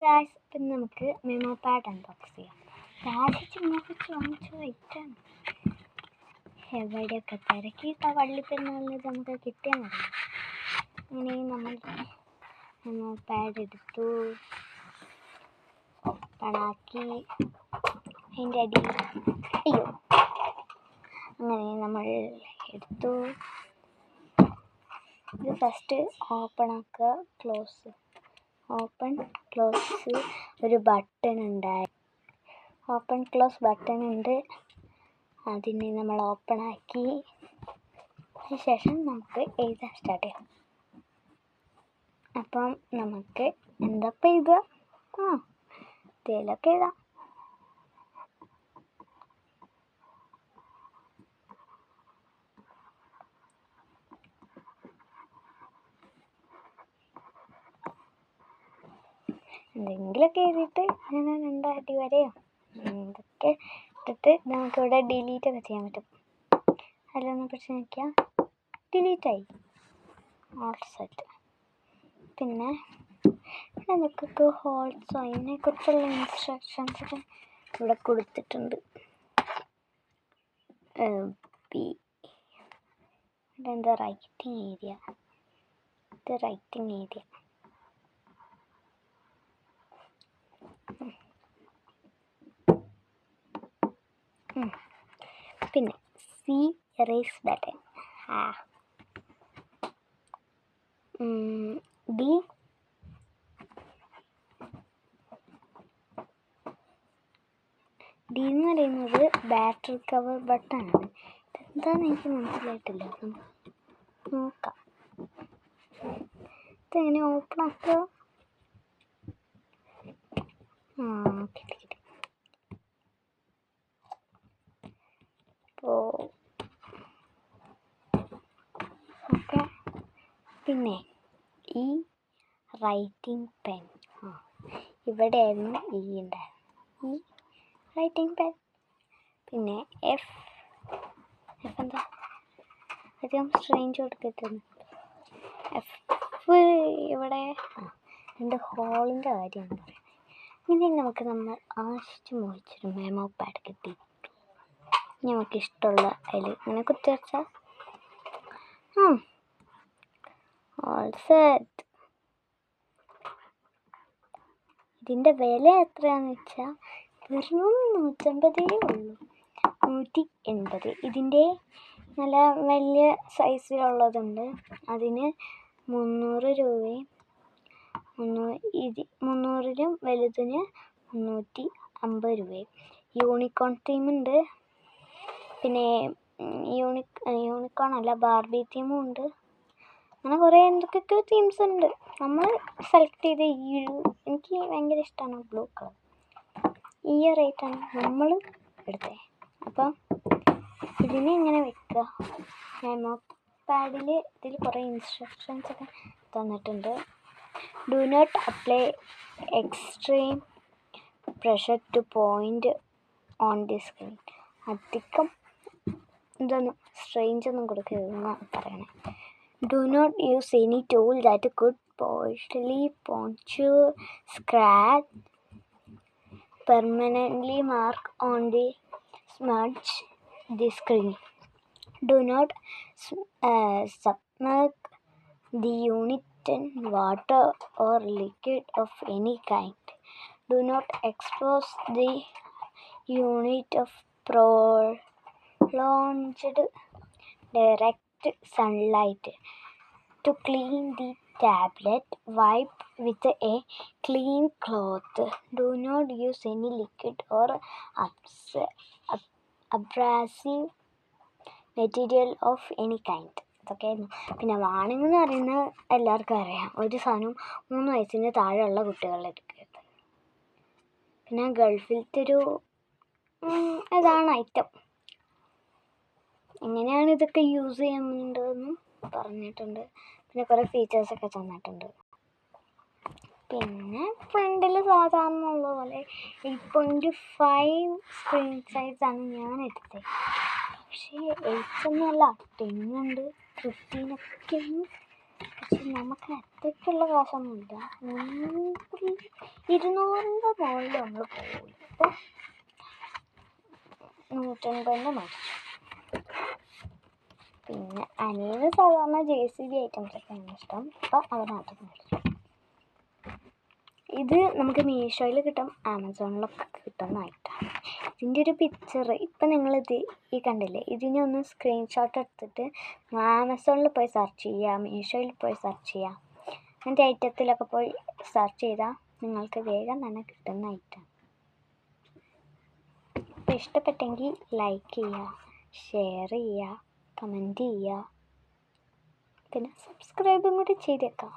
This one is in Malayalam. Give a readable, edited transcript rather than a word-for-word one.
ഗായ്സ്, ഇപ്പം നമുക്ക് മെമോ പാഡ് അൺബോക്സ് ചെയ്യാം. രാജിച്ച് മുഖച്ച് വാങ്ങിച്ച ഐറ്റാണ്. എവിടെയൊക്കെ തിരക്കിയിട്ട വള്ളിപ്പെരുന്നാളിൽ നമുക്ക് കിട്ടിയാൽ മതി. അങ്ങനെ നമ്മൾ മെമോ പാഡ് എടുത്തു, ഓപ്പണാക്കി, അതിൻ്റെ അടി അയ്യോ അങ്ങനെ നമ്മൾ എടുത്തു. ഇത് ഫസ്റ്റ് ഓപ്പൺ ആക്കുക, ഓപ്പൺ ക്ലോസ് ഒരു ബട്ടൺ ഉണ്ടായി, ഓപ്പൺ ക്ലോസ് ബട്ടൺ ഉണ്ട്. അതിനെ നമ്മൾ ഓപ്പൺ ആക്കി ശേഷം നമുക്ക് എഴുതാൻ സ്റ്റാർട്ട് ചെയ്യാം. അപ്പം നമുക്ക് എന്തൊക്കെ എഴുതുക? ഇതിലൊക്കെ എഴുതാം. എന്തെങ്കിലുമൊക്കെ എഴുതിയിട്ട് അങ്ങനെ 2 അടി വരെയോ എന്തൊക്കെ ഇട്ടിട്ട് നമുക്കിവിടെ ഡിലീറ്റ് ഒക്കെ ചെയ്യാൻ പറ്റും. അതിലൊന്ന് പിടിച്ച് നോക്കിയാൽ ഡിലീറ്റായി, ഓൾ സെറ്റ്. പിന്നെ നമുക്ക് ഹോൾസോ അതിനെക്കുറിച്ചുള്ള ഇൻസ്ട്രക്ഷൻസ് ഒക്കെ ഇവിടെ കൊടുത്തിട്ടുണ്ട്. ഇതെന്താ റൈറ്റിംഗ് ഏരിയ, ഇത് റൈറ്റിംഗ് ഏരിയ. പിന്നെ സി എറേസ് ബട്ടൺ, ഡി എന്ന് പറയുന്നത് ബാറ്ററി കവർ ബട്ടൺ ആണ്. ഇതെന്താണെന്ന് എനിക്ക് മനസ്സിലായിട്ടില്ല, നോക്കാം. ഇതെങ്ങനെ ഓപ്പൺ ആക്കുക? കിട്ടി. ഓക്കെ. പിന്നെ ഈ റൈറ്റിംഗ് പെൻ, ഇവിടെയായിരുന്നു ഈ ഉണ്ടായിരുന്നു, ഈ റൈറ്റിംഗ് പെൻ. പിന്നെ എഫ് എന്താ അധികം സ്ട്രെയിൻ കൊടുത്തിട്ടുണ്ട്. എഫ് ഇവിടെ 2 ഹോളിൻ്റെ കാര്യമാണ് പറയുന്നത്. ഇനി നമ്മൾ ആശിച്ച് മോഹിച്ചൊരു മെമോ പാഡ് കിട്ടി. നമുക്കിഷ്ടമുള്ള അതിൽ ഇങ്ങനെ കുത്തി വെച്ചാൽ ഓൾ സെറ്റ്. ഇതിൻ്റെ വില എത്രയാണെന്ന് വെച്ചാൽ വെറും 150 ഉള്ളൂ, 180. ഇതിൻ്റെ നല്ല വലിയ സൈസിലുള്ളതുണ്ട്, അതിന് 300 രൂപയും 300ലും വലുതിന് 350 രൂപയും. യൂണിക്കോൺ തീമുണ്ട്, പിന്നെ യൂണിക്കോൺ അല്ല ബാർബി തീമും ഉണ്ട്. അങ്ങനെ കുറേ എന്തൊക്കെയൊക്കെ തീംസ് ഉണ്ട്. നമ്മൾ സെലക്ട് ചെയ്ത എനിക്ക് ഭയങ്കര ഇഷ്ടമാണ് ബ്ലൂ കളർ. ഈ റേറ്റാണ് നമ്മൾ എടുത്തത്. അപ്പം ഇതിനെ ഇങ്ങനെ വെക്കുക. മെമോ പാഡിൽ ഇതിൽ കുറേ ഇൻസ്ട്രക്ഷൻസ് ഒക്കെ തന്നിട്ടുണ്ട്. Do not apply extreme pressure to point on the screen. അധികം ഇതൊന്നും സ്ട്രെയിൻസ് ഒന്നും കൊടുക്കരുതെന്നാണ് പറയണേ. Do not use any tool that could partially puncture, scratch, permanently mark on the smudge the screen. Do not submerge the unit in water or liquid of any kind. Do not expose the unit of prolonged direct sunlight. To clean the tablet, wipe with a clean cloth. Do not use any liquid or abrasive material of any kind. ഇതൊക്കെയായിരുന്നു. പിന്നെ വാണിംഗ് എന്ന് പറയുന്നത് എല്ലാവർക്കും അറിയാം, ഒരു സാധനം 3 വയസ്സിന് താഴെയുള്ള കുട്ടികളെ എടുക്കരുത്. പിന്നെ ഗൾഫിലത്തെ ഇതാണ് ഐറ്റം. എങ്ങനെയാണ് ഇതൊക്കെ യൂസ് ചെയ്യുന്നുണ്ടെന്നും പറഞ്ഞിട്ടുണ്ട്. പിന്നെ കുറേ ഫീച്ചേഴ്സൊക്കെ തന്നിട്ടുണ്ട്. പിന്നെ ഫ്രണ്ടിൽ സാധാരണ ഉള്ള പോലെ 8.5 സ്ക്രീൻ സൈസാണ് ഞാൻ എടുത്തത്. പക്ഷേ 8 ഒന്നുമല്ല, 10 ഉണ്ട്, 15 ഒക്കെ പക്ഷെ നമുക്ക് അത്രയ്ക്കുള്ള കാശൊന്നുമില്ല. 200-ൻ്റെ മുകളിൽ നമ്മൾ പോകില്ല. അപ്പോൾ 150 മേടിച്ചു. പിന്നെ അനിയന് സാധാരണ JCB ഐറ്റംസൊക്കെയാണ് ഇഷ്ടം. അപ്പോൾ അവനത് മേടിച്ചു. ഇത് നമുക്ക് മീഷോയിൽ കിട്ടും, ആമസോണിലൊക്കെ കിട്ടുന്നതായിട്ടാണ്. ഇതിൻ്റെ ഒരു പിക്ചർ ഇപ്പം നിങ്ങളിത് ഈ കണ്ടില്ലേ, ഇതിനെ ഒന്ന് സ്ക്രീൻഷോട്ട് എടുത്തിട്ട് ആമസോണിൽ പോയി സെർച്ച് ചെയ്യുക, മീഷോയിൽ പോയി സെർച്ച് ചെയ്യുക. അങ്ങനത്തെ ഐറ്റത്തിലൊക്കെ പോയി സെർച്ച് ചെയ്താൽ നിങ്ങൾക്ക് വേഗം തന്നെ കിട്ടുന്ന ഐറ്റം. അപ്പോൾ ഇഷ്ടപ്പെട്ടെങ്കിൽ ലൈക്ക് ചെയ്യുക, ഷെയർ ചെയ്യുക, കമൻറ്റ് ചെയ്യുക, പിന്നെ സബ്സ്ക്രൈബും കൂടി ചെയ്തേക്കാം.